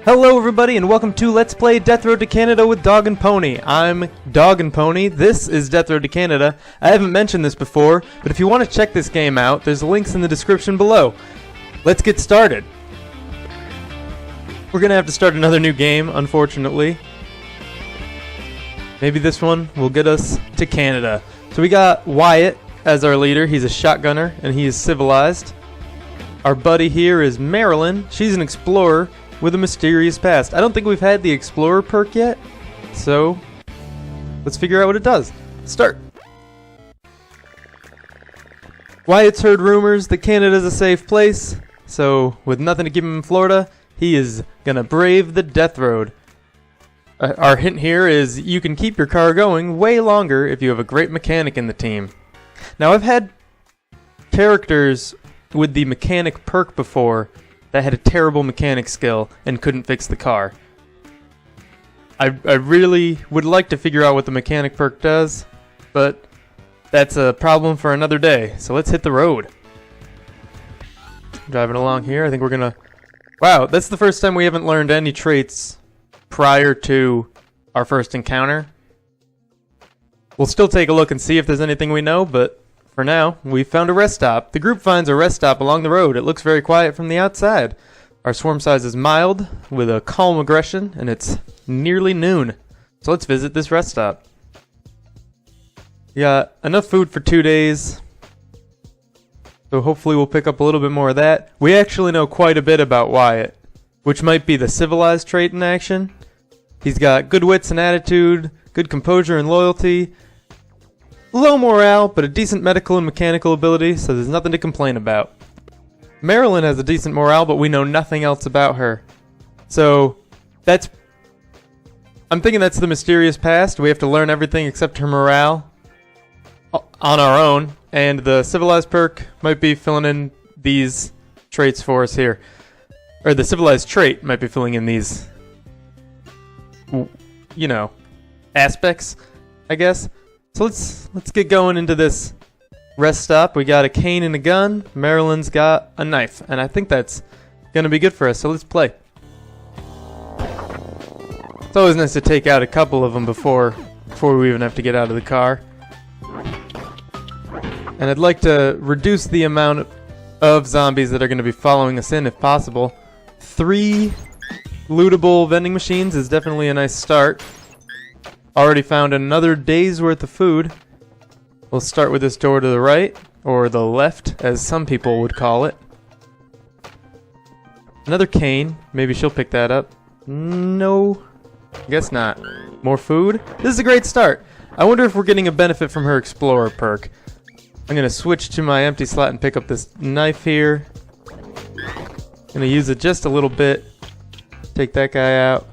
Hello everybody and welcome to Let's Play Death Road to Canada with Dog and Pony. I'm Dog and Pony, this is Death Road to Canada. I haven't mentioned this before, but if you want to check this game out, there's links in the description below. Let's get started. We're gonna have to start another new game, unfortunately. Maybe this one will get us to Canada. So we got Wyatt as our leader, he's a shotgunner and he is civilized. Our buddy here is Marilyn, she's an explorer with a mysterious past. I don't think we've had the Explorer perk yet, so let's figure out what it does. Start. Wyatt's heard rumors that Canada's a safe place, so with nothing to give him in Florida, he is gonna brave the death road. Our hint here is you can keep your car going way longer if you have a great mechanic in the team. Now I've had characters with the mechanic perk before that had a terrible mechanic skill and couldn't fix the car. I really would like to figure out what the mechanic perk does, but that's a problem for another day. So let's hit the road. Driving along here, I think we're gonna... Wow, that's the first time we haven't learned any traits prior to our first encounter. We'll still take a look and see if there's anything we know, but for now, we found a rest stop. The group finds a rest stop along the road. It looks very quiet from the outside. Our swarm size is mild, with a calm aggression, and it's nearly noon. So let's visit this rest stop. We got enough food for 2 days, so hopefully we'll pick up a little bit more of that. We actually know quite a bit about Wyatt, which might be the civilized trait in action. He's got good wits and attitude, good composure and loyalty, low morale, but a decent medical and mechanical ability, so there's nothing to complain about. Marilyn has a decent morale, but we know nothing else about her. So, I'm thinking that's the mysterious past. We have to learn everything except her morale on our own, and the civilized perk might be filling in these traits for us here. Or the civilized trait might be filling in these, you know, aspects, I guess. So let's get going into this rest stop. We got a cane and a gun. Marilyn's got a knife, and I think that's gonna be good for us. So let's play. It's always nice to take out a couple of them before we even have to get out of the car. And I'd like to reduce the amount of zombies that are gonna be following us in, if possible. 3 lootable vending machines is definitely a nice start. Already found another day's worth of food. We'll start with this door to the right, or the left, as some people would call it. Another cane. Maybe she'll pick that up. No, guess not. More food. This is a great start. I wonder if we're getting a benefit from her Explorer perk. I'm gonna switch to my empty slot and pick up this knife here. Gonna use it just a little bit. Take that guy out.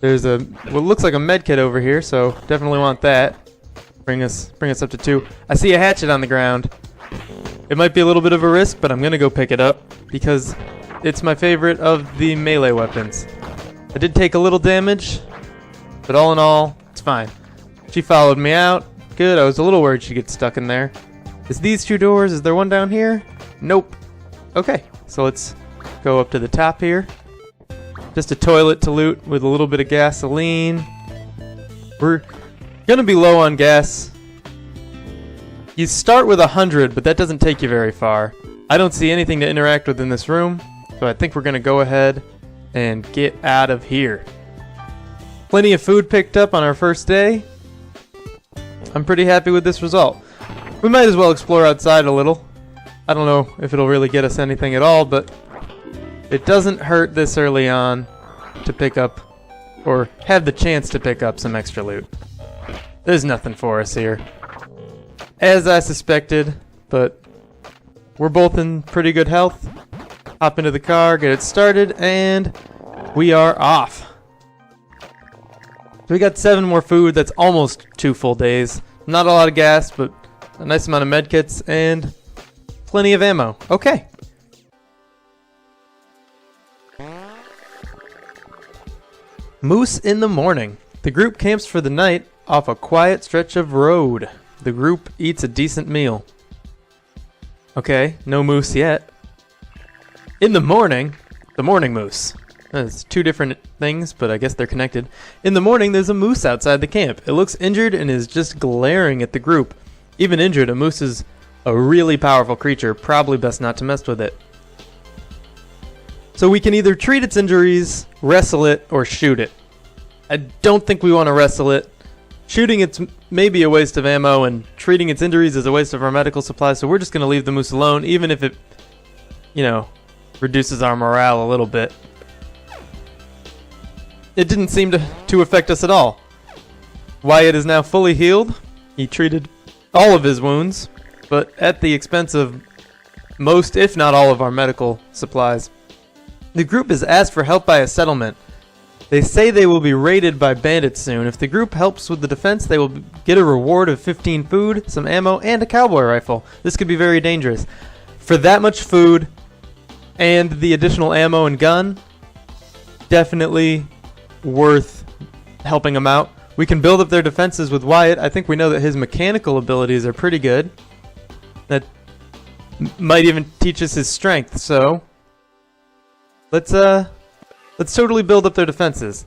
There's what looks like a med kit over here, so definitely want that. Bring us up to 2. I see a hatchet on the ground. It might be a little bit of a risk, but I'm gonna go pick it up because it's my favorite of the melee weapons. I did take a little damage, but all in all, it's fine. She followed me out. Good, I was a little worried she'd get stuck in there. Is these 2 doors? Is there one down here? Nope. Okay, so let's go up to the top here. Just a toilet to loot with a little bit of gasoline. We're gonna be low on gas. You start with 100, but that doesn't take you very far. I don't see anything to interact with in this room, so I think we're gonna go ahead and get out of here. Plenty of food picked up on our first day. I'm pretty happy with this result. We might as well explore outside a little. I don't know if it'll really get us anything at all, but it doesn't hurt this early on to pick up, or have the chance to pick up some extra loot. There's nothing for us here, as I suspected, but we're both in pretty good health. Hop into the car, get it started, and we are off. So we got 7 more food, that's almost 2 full days. Not a lot of gas, but a nice amount of medkits, and plenty of ammo. Okay. Moose in the morning. The group camps for the night off a quiet stretch of road. The group eats a decent meal. Okay, no moose yet. In the morning moose. It's two different things, but I guess they're connected. In the morning, there's a moose outside the camp. It looks injured and is just glaring at the group. Even injured, a moose is a really powerful creature. Probably best not to mess with it. So we can either treat its injuries, wrestle it, or shoot it. I don't think we want to wrestle it. Shooting it's maybe a waste of ammo, and treating its injuries is a waste of our medical supplies, so we're just going to leave the moose alone, even if it, you know, reduces our morale a little bit. It didn't seem to affect us at all. Wyatt is now fully healed. He treated all of his wounds, but at the expense of most, if not all, of our medical supplies. The group is asked for help by a settlement. They say they will be raided by bandits soon. If the group helps with the defense, they will get a reward of 15 food, some ammo, and a cowboy rifle. This could be very dangerous. For that much food and the additional ammo and gun, definitely worth helping them out. We can build up their defenses with Wyatt. I think we know that his mechanical abilities are pretty good. That might even teach us his strength, so let's totally build up their defenses.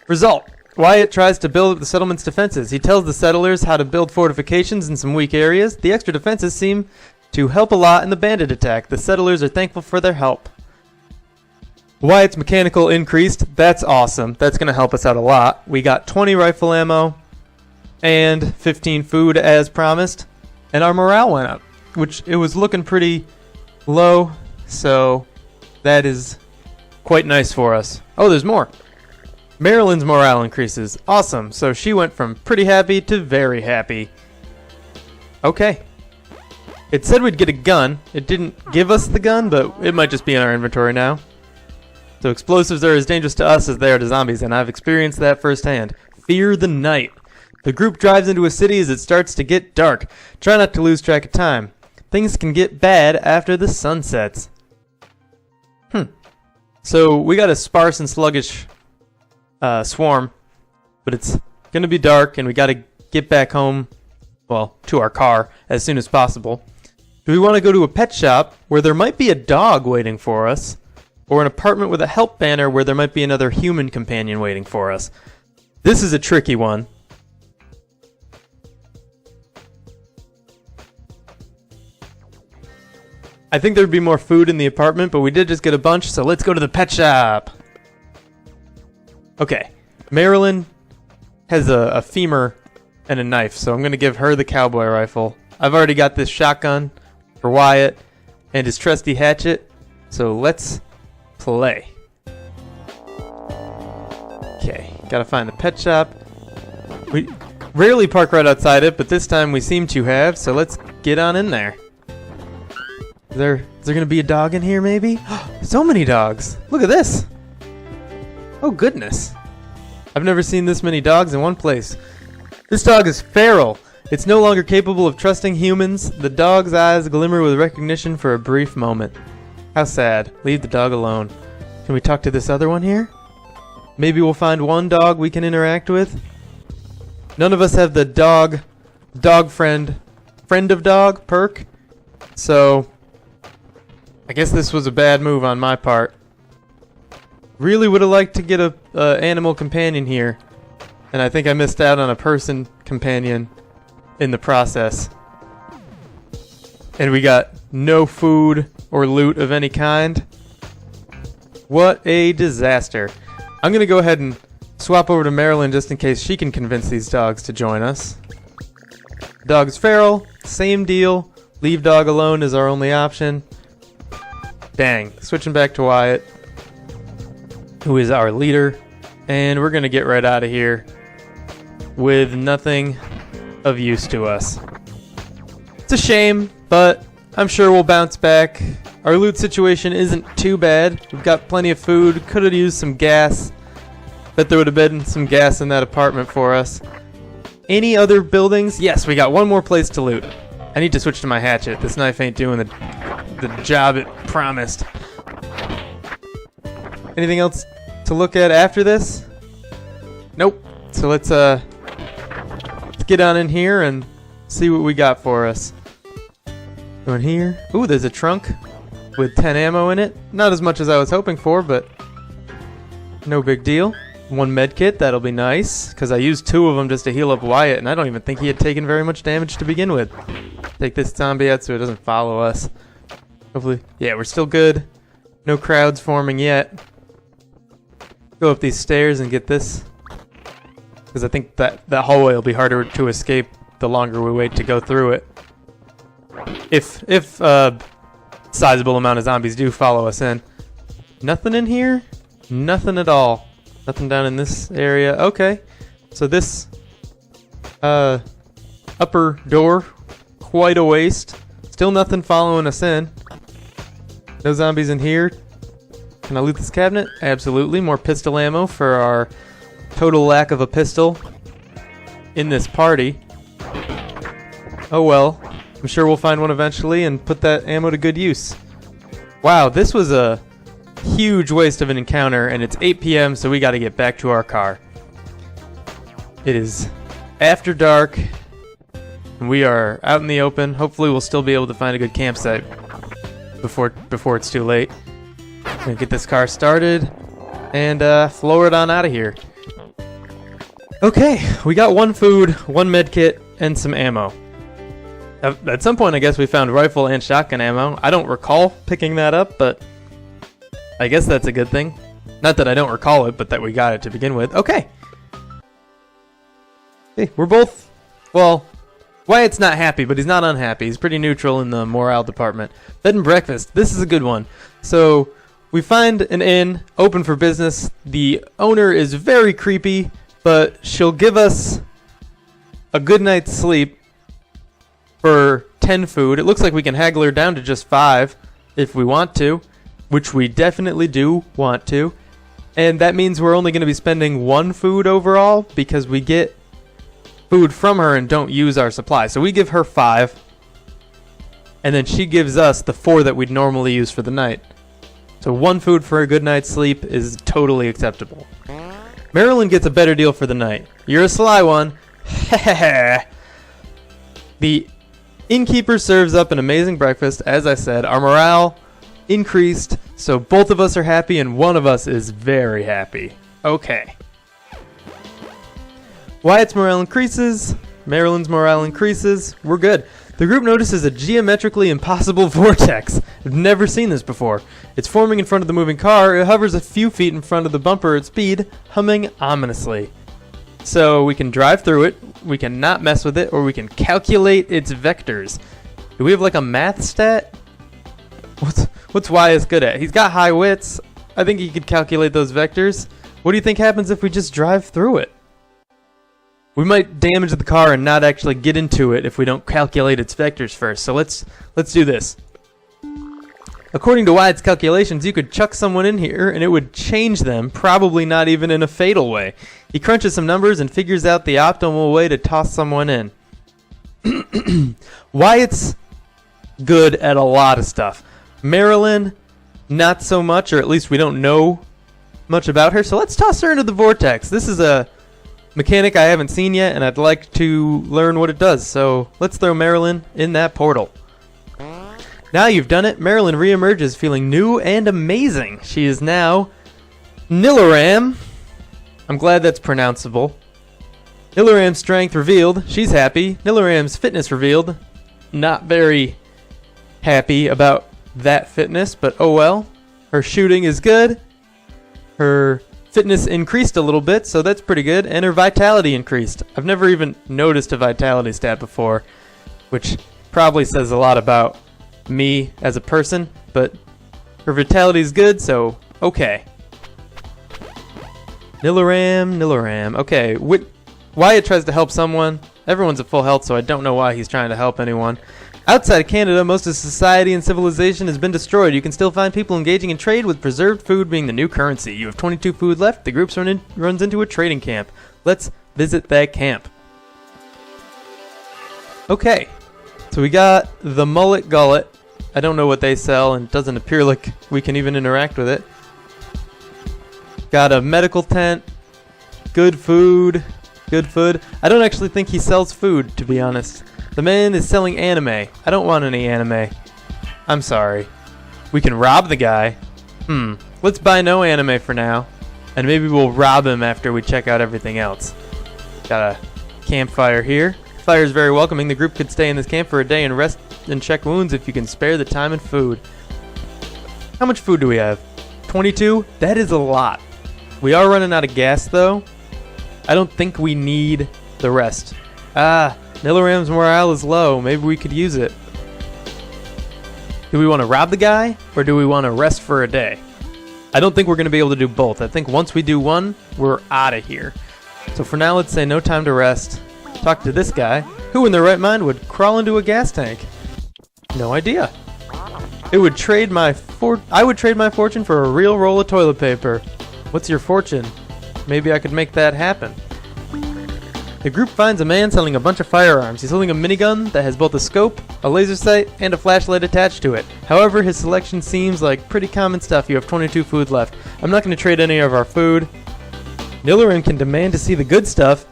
Result. Wyatt tries to build up the settlement's defenses. He tells the settlers how to build fortifications in some weak areas. The extra defenses seem to help a lot in the bandit attack. The settlers are thankful for their help. Wyatt's mechanical increased. That's awesome. That's going to help us out a lot. We got 20 rifle ammo and 15 food as promised. And our morale went up, which it was looking pretty low. So that is quite nice for us. Oh, there's more. Marilyn's morale increases. Awesome. So she went from pretty happy to very happy. Okay. It said we'd get a gun. It didn't give us the gun, but it might just be in our inventory now. So explosives are as dangerous to us as they are to zombies, and I've experienced that firsthand. Fear the night. The group drives into a city as it starts to get dark. Try not to lose track of time. Things can get bad after the sun sets. So we got a sparse and sluggish swarm, but it's going to be dark, and we got to get back home, well, to our car as soon as possible. Do we want to go to a pet shop where there might be a dog waiting for us, or an apartment with a help banner where there might be another human companion waiting for us? This is a tricky one. I think there'd be more food in the apartment, but we did just get a bunch, so let's go to the pet shop. Okay, Marilyn has a femur and a knife, so I'm going to give her the cowboy rifle. I've already got this shotgun for Wyatt and his trusty hatchet, so let's play. Okay, gotta find the pet shop. We rarely park right outside it, but this time we seem to have, so let's get on in there. Is there gonna be a dog in here, maybe? So many dogs! Look at this! Oh goodness! I've never seen this many dogs in one place. This dog is feral. It's no longer capable of trusting humans. The dog's eyes glimmer with recognition for a brief moment. How sad. Leave the dog alone. Can we talk to this other one here? Maybe we'll find one dog we can interact with. None of us have the dog friend of dog perk. So I guess this was a bad move on my part. Really would have liked to get a animal companion here, and I think I missed out on a person companion in the process. And we got no food or loot of any kind. What a disaster. I'm gonna go ahead and swap over to Marilyn just in case she can convince these dogs to join us. Dog's feral, same deal. Leave dog alone is our only option. Dang, switching back to Wyatt, who is our leader, and we're gonna get right out of here with nothing of use to us. It's a shame, but I'm sure we'll bounce back. Our loot situation isn't too bad. We've got plenty of food, could have used some gas. Bet there would have been some gas in that apartment for us. Any other buildings? Yes, we got one more place to loot. I need to switch to my hatchet. This knife ain't doing the job it promised. Anything else to look at after this? Nope. So let's get on in here and see what we got for us. Go in here. Ooh, there's a trunk. with 10 ammo in it. Not as much as I was hoping for, but no big deal. 1 med kit, that'll be nice, because I used 2 of them just to heal up Wyatt, and I don't even think he had taken very much damage to begin with. Take this zombie out so it doesn't follow us. Hopefully, yeah, we're still good. No crowds forming yet. Go up these stairs and get this, because I think that hallway will be harder to escape the longer we wait to go through it. If sizable amount of zombies do follow us in. Nothing in here? Nothing at all. Nothing down in this area. Okay. So this upper door, quite a waste. Still nothing following us in. No zombies in here. Can I loot this cabinet? Absolutely. More pistol ammo for our total lack of a pistol in this party. Oh well. I'm sure we'll find one eventually and put that ammo to good use. Wow, this was a huge waste of an encounter, and it's 8 p.m., so we got to get back to our car. It is after dark, and we are out in the open. Hopefully we'll still be able to find a good campsite before it's too late. Gonna get this car started and floor it on out of here. Okay, we got 1 food, 1 med kit, and some ammo. At some point, I guess we found rifle and shotgun ammo. I don't recall picking that up, but I guess that's a good thing. Not that I don't recall it, but that we got it to begin with. Okay. Hey, we're both, well, Wyatt's not happy, but he's not unhappy. He's pretty neutral in the morale department. Bed and breakfast. This is a good one. So we find an inn, open for business. The owner is very creepy, but she'll give us a good night's sleep for 10 food. It looks like we can haggle her down to just 5 if we want to, which we definitely do want to. And that means we're only going to be spending 1 food overall because we get food from her and don't use our supply. So we give her 5, and then she gives us the 4 that we'd normally use for the night. So 1 food for a good night's sleep is totally acceptable. Marilyn gets a better deal for the night. You're a sly one. The innkeeper serves up an amazing breakfast. As I said, our morale increased, so both of us are happy and one of us is very happy. Okay. Wyatt's morale increases. Marilyn's morale increases. We're good. The group notices a geometrically impossible vortex. I've never seen this before. It's forming in front of the moving car. It hovers a few feet in front of the bumper at speed, humming ominously. So we can drive through it, we can not mess with it, or we can calculate its vectors. Do we have like a math stat? What's Wyatt good at? He's got high wits. I think he could calculate those vectors. What do you think happens if we just drive through it? We might damage the car and not actually get into it if we don't calculate its vectors first. So let's do this. According to Wyatt's calculations, you could chuck someone in here and it would change them, probably not even in a fatal way. He crunches some numbers and figures out the optimal way to toss someone in. Wyatt's good at a lot of stuff. Marilyn, not so much, or at least we don't know much about her. So let's toss her into the vortex. This is a mechanic I haven't seen yet, and I'd like to learn what it does. So let's throw Marilyn in that portal. Now you've done it, Marilyn reemerges feeling new and amazing. She is now Nilaram. I'm glad that's pronounceable. Nilaram's strength revealed. She's happy. Nilaram's fitness revealed. Not very happy about that fitness, but oh well. Her shooting is good. Her fitness increased a little bit, so that's pretty good. And her vitality increased. I've never even noticed a vitality stat before, which probably says a lot about me as a person, but her vitality is good, so okay. Nilaram. Okay, Wyatt tries to help someone. Everyone's at full health, so I don't know why he's trying to help anyone. Outside of Canada, most of society and civilization has been destroyed. You can still find people engaging in trade, with preserved food being the new currency. You have 22 food left. The group runs into a trading camp. Let's visit that camp. Okay, so we got the mullet gullet. I don't know what they sell, and it doesn't appear like we can even interact with it. Got a medical tent. Good food. I don't actually think he sells food, to be honest. The man is selling anime. I don't want any anime. I'm sorry. We can rob the guy. Let's buy no anime for now. And maybe we'll rob him after we check out everything else. Got a campfire here. Fire is very welcoming. The group could stay in this camp for a day and rest and check wounds if you can spare the time and food. How much food do we have? 22? That is a lot. We are running out of gas though. I don't think we need the rest. Nilaram's morale is low. Maybe we could use it. Do we want to rob the guy or do we want to rest for a day? I don't think we're going to be able to do both. I think once we do one, we're out of here. So for now, let's say no time to rest. Talk to this guy. Who in their right mind would crawl into a gas tank? No idea. I would trade my fortune for a real roll of toilet paper. What's your fortune? Maybe I could make that happen. The group finds a man selling a bunch of firearms. He's holding a minigun that has both a scope, a laser sight, and a flashlight attached to it. However, his selection seems like pretty common stuff. You have 22 food left. I'm not going to trade any of our food. Nilaram can demand to see the good stuff.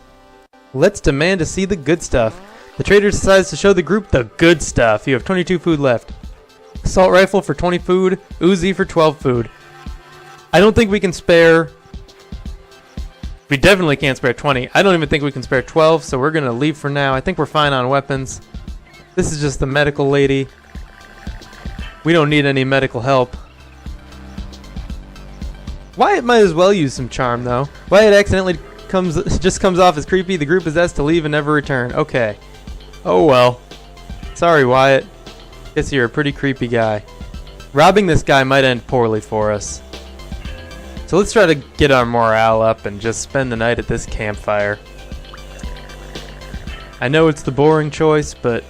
Let's demand to see the good stuff. The trader decides to show the group the good stuff. You have 22 food left. Assault rifle for 20 food, Uzi for 12 food. I don't think we can spare... We definitely can't spare 20. I don't even think we can spare 12, so we're going to leave for now. I think we're fine on weapons. This is just the medical lady. We don't need any medical help. Wyatt might as well use some charm, though. Wyatt accidentally just comes off as creepy. The group is asked to leave and never return. Okay. Oh well. Sorry, Wyatt. Guess you're a pretty creepy guy. Robbing this guy might end poorly for us. So let's try to get our morale up and just spend the night at this campfire. I know it's the boring choice, but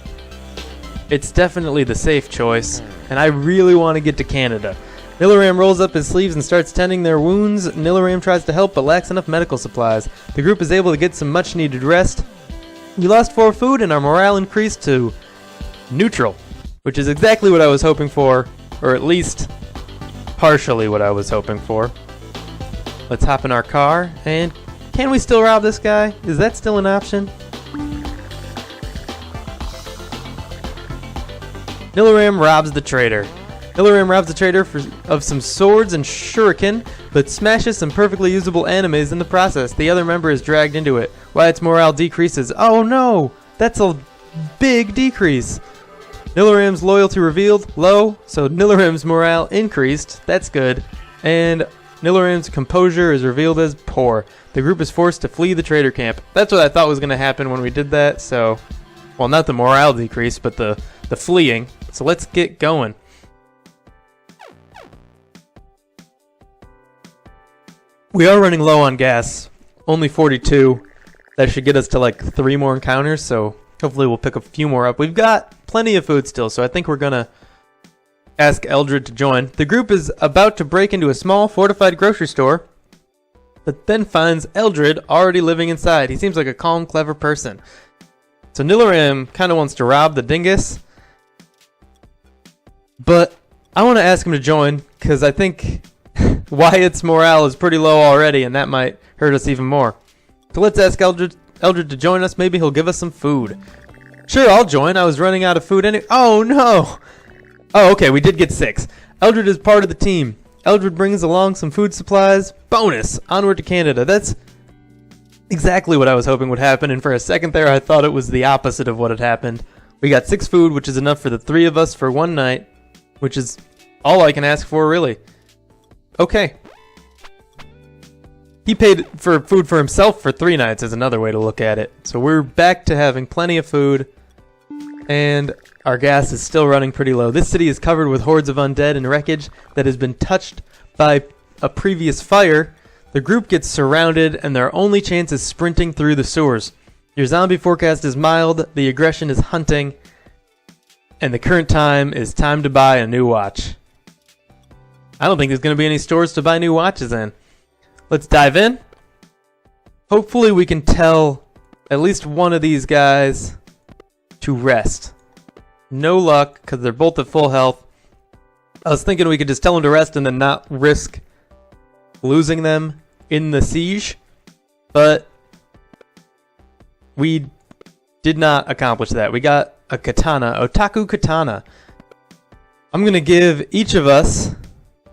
it's definitely the safe choice, and I really want to get to Canada. Nilaram rolls up his sleeves and starts tending their wounds. Nilaram tries to help but lacks enough medical supplies. The group is able to get some much needed rest. We lost 4 food and our morale increased to neutral, which is exactly what I was hoping for, or at least partially what I was hoping for. Let's hop in our car, and can we still rob this guy? Is that still an option? Nilaram robs the trader. Nilaram robs the trader of some swords and shuriken, but smashes some perfectly usable animes in the process. The other member is dragged into it. Wyatt's morale decreases. Oh no! That's a big decrease. Nilaram's loyalty revealed, low, so Nilaram's morale increased. That's good. And Nilaram's composure is revealed as poor. The group is forced to flee the trader camp. That's what I thought was going to happen when we did that, so... Well, not the morale decrease, but the fleeing. So let's get going. We are running low on gas. Only 42. That should get us to like 3 more encounters, so hopefully we'll pick a few more up. We've got plenty of food still, so I think we're going to ask Eldred to join. The group is about to break into a small fortified grocery store, but then finds Eldred already living inside. He seems like a calm, clever person. So Nilaram kind of wants to rob the dingus, but I want to ask him to join because I think Wyatt's morale is pretty low already, and that might hurt us even more. So let's ask Eldred to join us. Maybe he'll give us some food. Sure, I'll join. I was running out of food anyway. Oh no! Oh, okay, we did get 6. Eldred is part of the team. Eldred brings along some food supplies. Bonus! Onward to Canada. That's exactly what I was hoping would happen, and for a second there I thought it was the opposite of what had happened. We got 6 food, which is enough for the 3 of us for one night, which is all I can ask for, really. Okay. He paid for food for himself for 3 nights is another way to look at it. So we're back to having plenty of food, and our gas is still running pretty low. This city is covered with hordes of undead and wreckage that has been touched by a previous fire. The group gets surrounded, and their only chance is sprinting through the sewers. Your zombie forecast is mild, the aggression is hunting, and the current time is time to buy a new watch. I don't think there's going to be any stores to buy new watches in. Let's dive in. Hopefully we can tell at least one of these guys to rest. No luck, because they're both at full health. I was thinking we could just tell them to rest and then not risk losing them in the siege, but we did not accomplish that. We got a katana, otaku katana. I'm gonna give each of us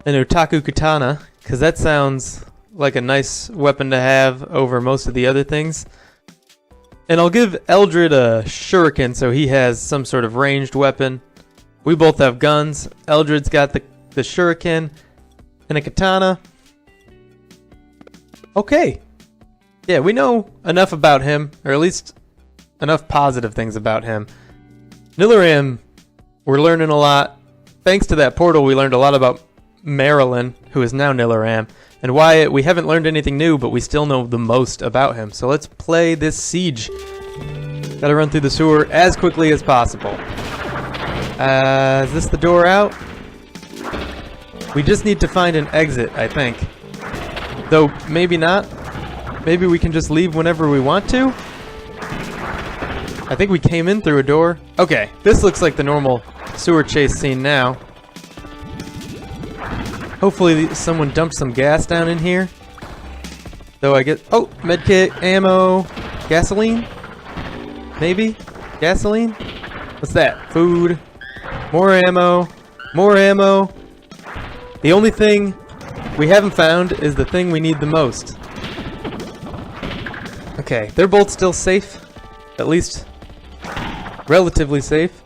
an otaku katana, because that sounds like a nice weapon to have over most of the other things. And I'll give Eldred a shuriken so he has some sort of ranged weapon. We both have guns. Eldred's got the shuriken and a katana. Okay. Yeah, we know enough about him, or at least enough positive things about him. Nilaram, we're learning a lot. Thanks to that portal, we learned a lot about Marilyn, who is now Nilaram. And Wyatt, we haven't learned anything new, but we still know the most about him. So let's play this siege. Gotta run through the sewer as quickly as possible. Is this the door out? We just need to find an exit, I think. Though, maybe not. Maybe we can just leave whenever we want to? I think we came in through a door. Okay, this looks like the normal sewer chase scene now. Hopefully someone dumped some gas down in here. Though I get... Oh! Medkit, ammo, gasoline? Maybe? Gasoline? What's that? Food. More ammo. More ammo. The only thing we haven't found is the thing we need the most. Okay, they're both still safe. At least relatively safe.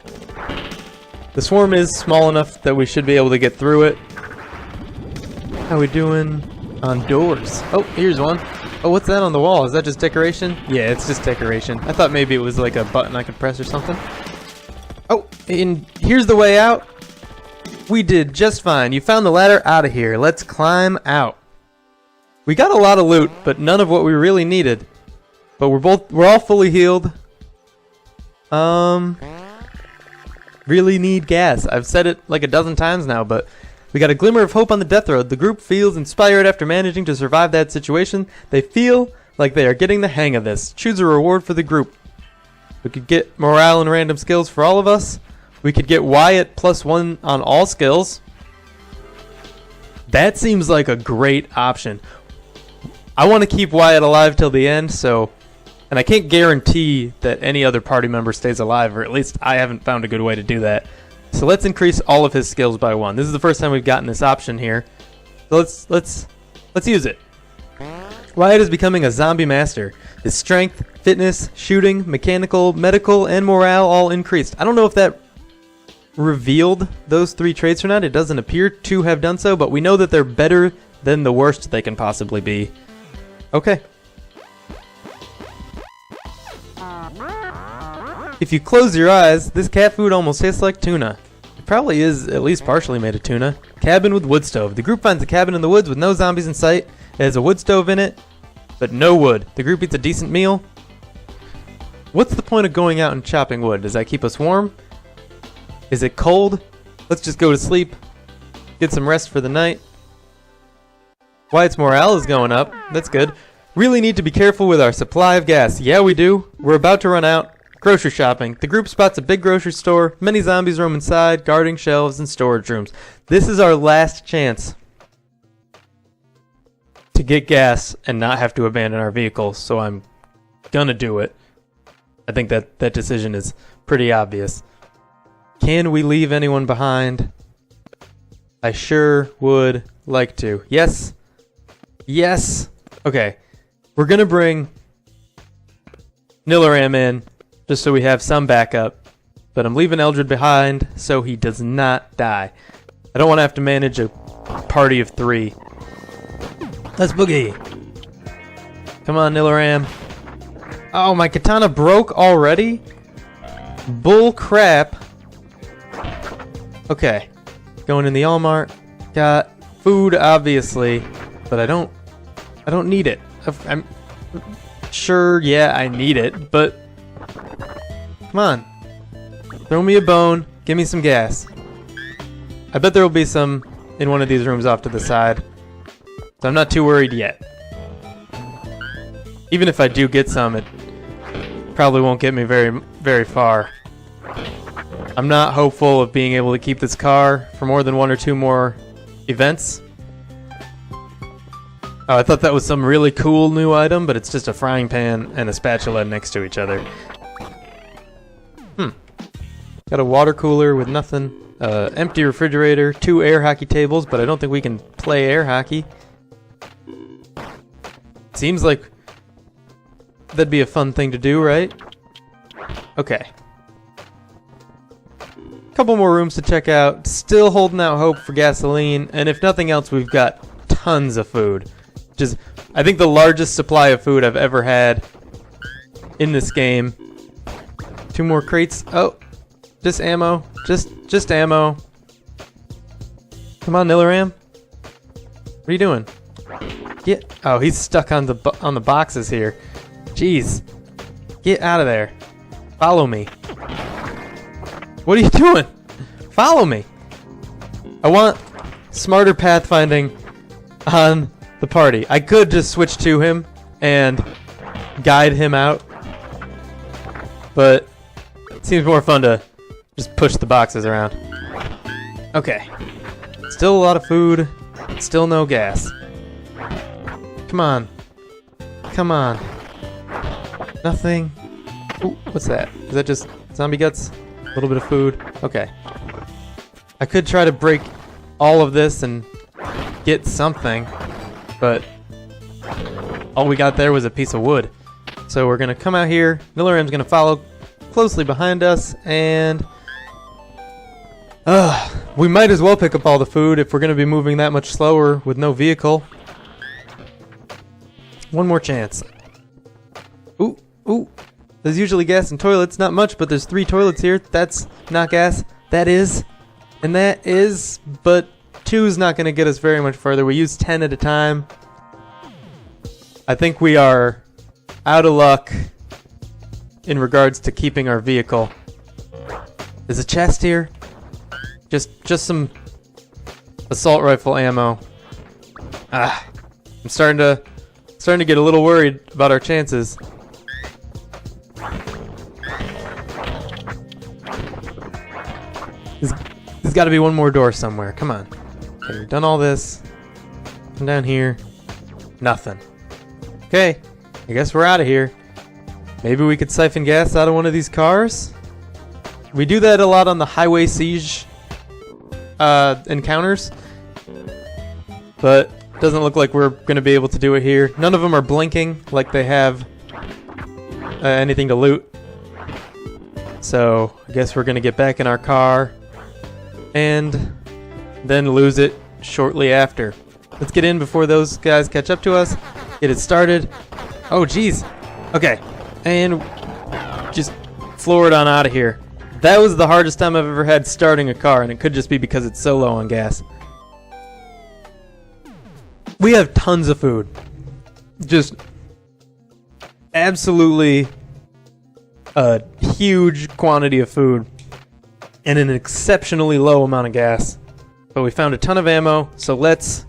The swarm is small enough that we should be able to get through it. How we doing on doors? Oh, here's one. Oh, what's that on the wall? Is that just decoration? Yeah, it's just decoration. I thought maybe it was like a button I could press or something. Oh, and here's the way out. We did just fine. You found the ladder. Out of here. Let's climb out. We got a lot of loot, but none of what we really needed. But we're all fully healed. Really need gas. I've said it like a dozen times now, but we got a glimmer of hope on the death road. The group feels inspired after managing to survive that situation. They feel like they are getting the hang of this. Choose a reward for the group. We could get morale and random skills for all of us. We could get Wyatt +1 on all skills. That seems like a great option. I want to keep Wyatt alive till the end, so... And I can't guarantee that any other party member stays alive, or at least I haven't found a good way to do that. So let's increase all of his skills by 1. This is the first time we've gotten this option here. So let's use it. Wyatt is becoming a zombie master. His strength, fitness, shooting, mechanical, medical, and morale all increased. I don't know if that revealed those 3 traits or not. It doesn't appear to have done so, but we know that they're better than the worst they can possibly be. Okay. If you close your eyes, this cat food almost tastes like tuna. It probably is at least partially made of tuna. Cabin with wood stove. The group finds a cabin in the woods with no zombies in sight. It has a wood stove in it, but no wood. The group eats a decent meal. What's the point of going out and chopping wood? Does that keep us warm? Is it cold? Let's just go to sleep. Get some rest for the night. Wyatt's morale is going up. That's good. Really need to be careful with our supply of gas. Yeah, we do. We're about to run out. Grocery shopping. The group spots a big grocery store. Many zombies roam inside, guarding shelves and storage rooms. This is our last chance to get gas and not have to abandon our vehicles, so I'm gonna do it. I think that decision is pretty obvious. Can we leave anyone behind? I sure would like to. Yes. Yes. Okay. We're gonna bring Nilaram in, just so we have some backup. But I'm leaving Eldred behind so he does not die. I don't want to have to manage a party of 3. Let's boogie. Come on, Nilaram. Oh, my katana broke already? Bull crap. Okay. Going in the Walmart. Got food, obviously. But I don't need it. I'm sure, yeah, I need it, but come on. Throw me a bone. Give me some gas. I bet there will be some in one of these rooms off to the side. So I'm not too worried yet. Even if I do get some, it probably won't get me very, very far. I'm not hopeful of being able to keep this car for more than 1 or 2 more events. Oh, I thought that was some really cool new item, but it's just a frying pan and a spatula next to each other. Got a water cooler with nothing. Empty refrigerator, 2 air hockey tables, but I don't think we can play air hockey. Seems like that'd be a fun thing to do, right? Okay. Couple more rooms to check out. Still holding out hope for gasoline, and if nothing else, we've got tons of food. Just, I think the largest supply of food I've ever had in this game. 2 more crates. Oh, just ammo. Just ammo. Come on, Nillaram. What are you doing? Get. Oh, he's stuck on the boxes here. Jeez. Get out of there. Follow me. What are you doing? Follow me. I want smarter pathfinding on the party. I could just switch to him and guide him out, but it seems more fun to just push the boxes around. Okay. Still a lot of food. Still no gas. Come on. Come on. Nothing. Ooh, what's that? Is that just zombie guts? A little bit of food. Okay. I could try to break all of this and get something, but all we got there was a piece of wood. So we're gonna come out here. Nillaram's gonna follow closely behind us, and we might as well pick up all the food if we're gonna be moving that much slower with no vehicle. One more chance. Ooh, ooh. There's usually gas in toilets. Not much, but there's 3 toilets here. That's not gas. That is. And that is. But 2 is not going to get us very much further. We use 10 at a time. I think we are out of luck in regards to keeping our vehicle. There's a chest here. Just some assault rifle ammo. I'm starting to get a little worried about our chances. There's got to be one more door somewhere. Come on. Okay, we've done all this. Come down here. Nothing. Okay, I guess we're out of here. Maybe we could siphon gas out of one of these cars? We do that a lot on the highway siege encounters, but doesn't look like we're going to be able to do it here. None of them are blinking like they have anything to loot. So I guess we're going to get back in our car and then lose it shortly after. Let's get in before those guys catch up to us. Get it started. Oh, geez. Okay. And just floor it on out of here. That was the hardest time I've ever had starting a car, and it could just be because it's so low on gas. We have tons of food. Just absolutely a huge quantity of food and an exceptionally low amount of gas. But we found a ton of ammo, so let's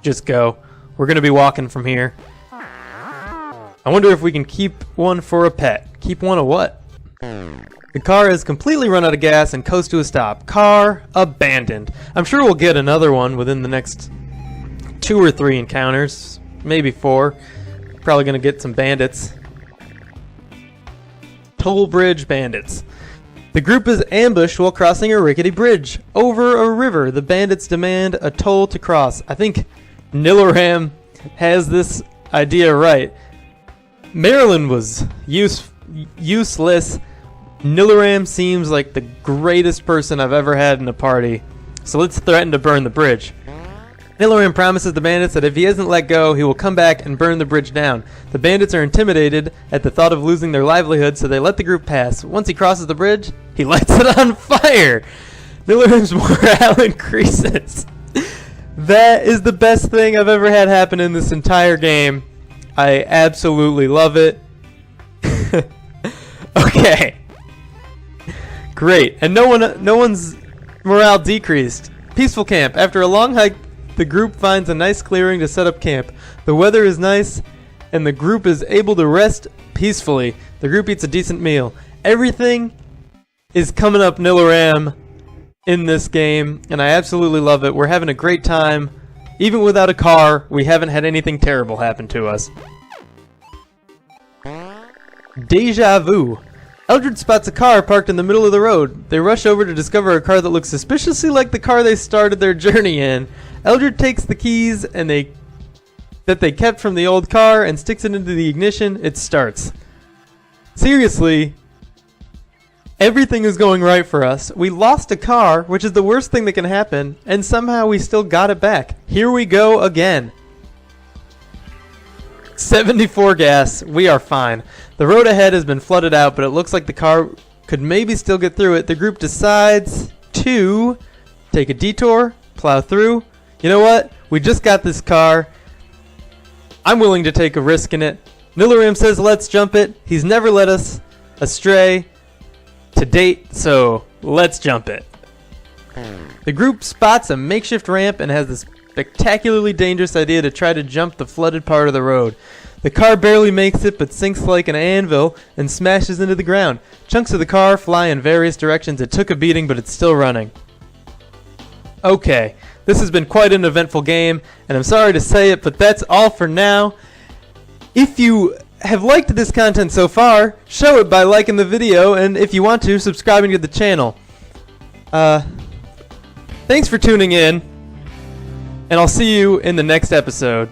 just go. We're going to be walking from here. I wonder if we can keep one for a pet. Keep one of what? The car has completely run out of gas and coast to a stop. Car abandoned. I'm sure we'll get another one within the next 2 or 3 encounters. Maybe 4. Probably going to get some bandits. Toll bridge bandits. The group is ambushed while crossing a rickety bridge. Over a river, the bandits demand a toll to cross. I think Nillaram has this idea right. Marilyn was useless. Nillaram seems like the greatest person I've ever had in a party. So let's threaten to burn the bridge. Nillaram promises the bandits that if he isn't let go, he will come back and burn the bridge down. The bandits are intimidated at the thought of losing their livelihood, so they let the group pass. Once he crosses the bridge, he lights it on fire. Nillaram's morale increases. That is the best thing I've ever had happen in this entire game. I absolutely love it. Okay. Great. And no one's morale decreased. Peaceful camp. After a long hike, the group finds a nice clearing to set up camp. The weather is nice, and the group is able to rest peacefully. The group eats a decent meal. Everything is coming up Nillaram in this game, and I absolutely love it. We're having a great time. Even without a car, we haven't had anything terrible happen to us. Deja vu. Eldred spots a car parked in the middle of the road. They rush over to discover a car that looks suspiciously like the car they started their journey in. Eldred takes the keys that they kept from the old car and sticks it into the ignition. It starts. Seriously, everything is going right for us. We lost a car, which is the worst thing that can happen, and somehow we still got it back. Here we go again. 74 gas. We are fine. The road ahead has been flooded out, but it looks like the car could maybe still get through it. The group decides to take a detour, plow through. You know what? We just got this car. I'm willing to take a risk in it. Nilaram says let's jump it. He's never led us astray to date, so let's jump it. The group spots a makeshift ramp and has this spectacularly dangerous idea to try to jump the flooded part of the road. The car barely makes it, but sinks like an anvil and smashes into the ground. Chunks of the car fly in various directions. It took a beating, but it's still running. Okay, this has been quite an eventful game, and I'm sorry to say it, but that's all for now. If you have liked this content so far, show it by liking the video, and if you want to, subscribing to the channel. Thanks for tuning in, and I'll see you in the next episode.